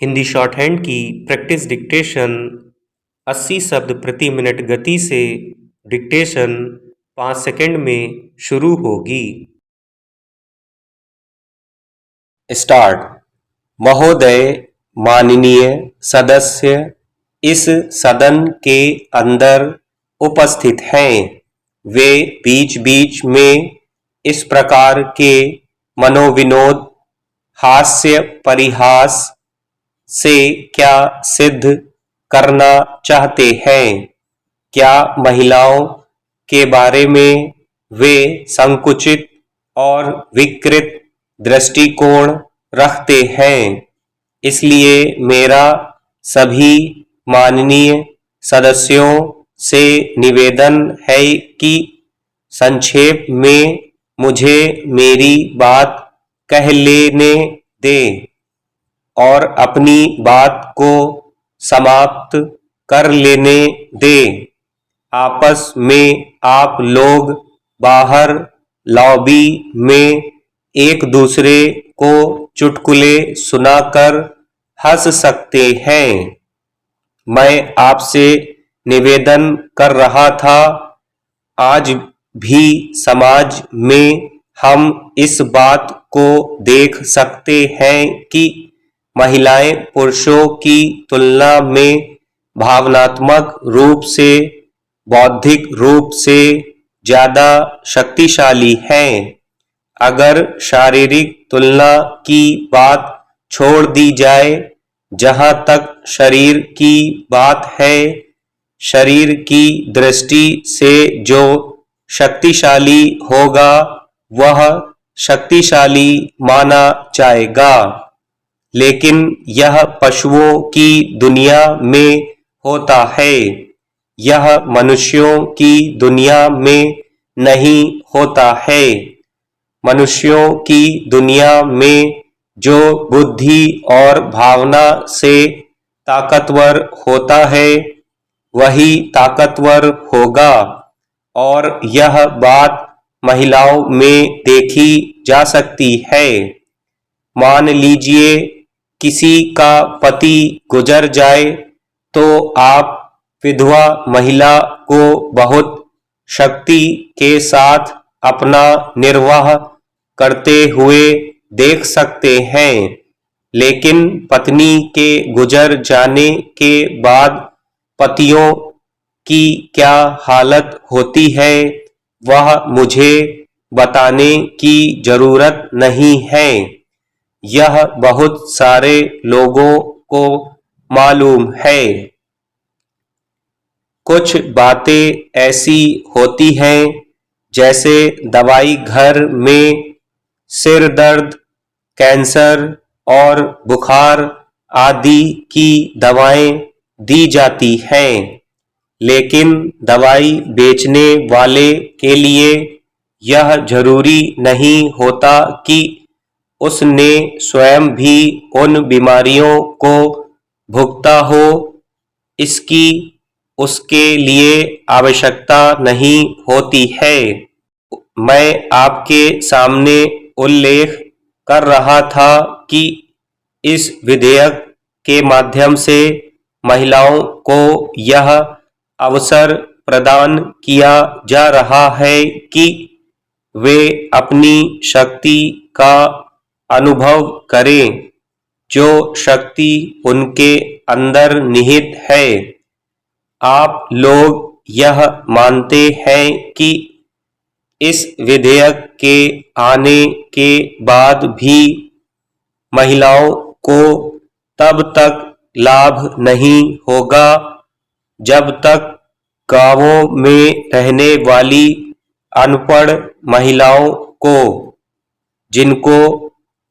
Hindi short hand की practice dictation 80 शब्द प्रति मिनट गति से डिक्टेशन 5 सेकंड में शुरू होगी। स्टार्ट। महोदय, माननीय सदस्य इस सदन के अंदर उपस्थित हैं। वे बीच बीच में इस प्रकार के मनोविनोद, हास्य, परिहास से क्या सिद्ध करना चाहते हैं? क्या महिलाओं के बारे में वे संकुचित और विकृत दृष्टिकोण रखते हैं? इसलिए मेरा सभी माननीय सदस्यों से निवेदन है कि संक्षेप में मुझे मेरी बात कह लेने दें और अपनी बात को समाप्त कर लेने दें। आपस में आप लोग बाहर लॉबी में एक दूसरे को चुटकुले सुनाकर हंस सकते हैं। मैं आपसे निवेदन कर रहा था, आज भी समाज में हम इस बात को देख सकते हैं कि महिलाएं पुरुषों की तुलना में भावनात्मक रूप से, बौद्धिक रूप से ज्यादा शक्तिशाली हैं। अगर शारीरिक तुलना की बात छोड़ दी जाए, जहां तक शरीर की बात है, शरीर की दृष्टि से जो शक्तिशाली होगा वह शक्तिशाली माना जाएगा। लेकिन यह पशुओं की दुनिया में होता है, यह मनुष्यों की दुनिया में नहीं होता है। मनुष्यों की दुनिया में जो बुद्धि और भावना से ताकतवर होता है वही ताकतवर होगा, और यह बात महिलाओं में देखी जा सकती है। मान लीजिए किसी का पति गुजर जाए तो आप विधवा महिला को बहुत शक्ति के साथ अपना निर्वाह करते हुए देख सकते हैं, लेकिन पत्नी के गुजर जाने के बाद पतियों की क्या हालत होती है वह मुझे बताने की जरूरत नहीं है। यह बहुत सारे लोगों को मालूम है। कुछ बातें ऐसी होती हैं जैसे दवाई घर में सिर दर्द, कैंसर और बुखार आदि की दवाएं दी जाती हैं, लेकिन दवाई बेचने वाले के लिए यह जरूरी नहीं होता कि उसने स्वयं भी उन बीमारियों को भुगता हो। इसकी उसके लिए आवश्यकता नहीं होती है। मैं आपके सामने उल्लेख कर रहा था कि इस विधेयक के माध्यम से महिलाओं को यह अवसर प्रदान किया जा रहा है कि वे अपनी शक्ति का अनुभव करें, जो शक्ति उनके अंदर निहित है। आप लोग यह मानते हैं कि इस विधेयक के आने के बाद भी महिलाओं को तब तक लाभ नहीं होगा जब तक गांवों में रहने वाली अनपढ़ महिलाओं को, जिनको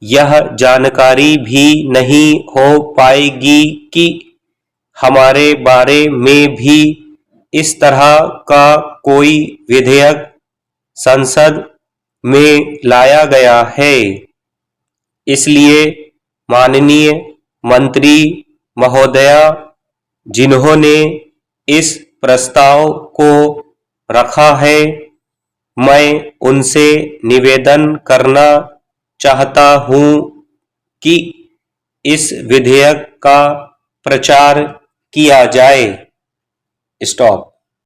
यह जानकारी भी नहीं हो पाएगी कि हमारे बारे में भी इस तरह का कोई विधेयक संसद में लाया गया है। इसलिए माननीय मंत्री महोदया, जिन्होंने इस प्रस्ताव को रखा है, मैं उनसे निवेदन करना चाहता हूं कि इस विधेयक का प्रचार किया जाए। स्टॉप।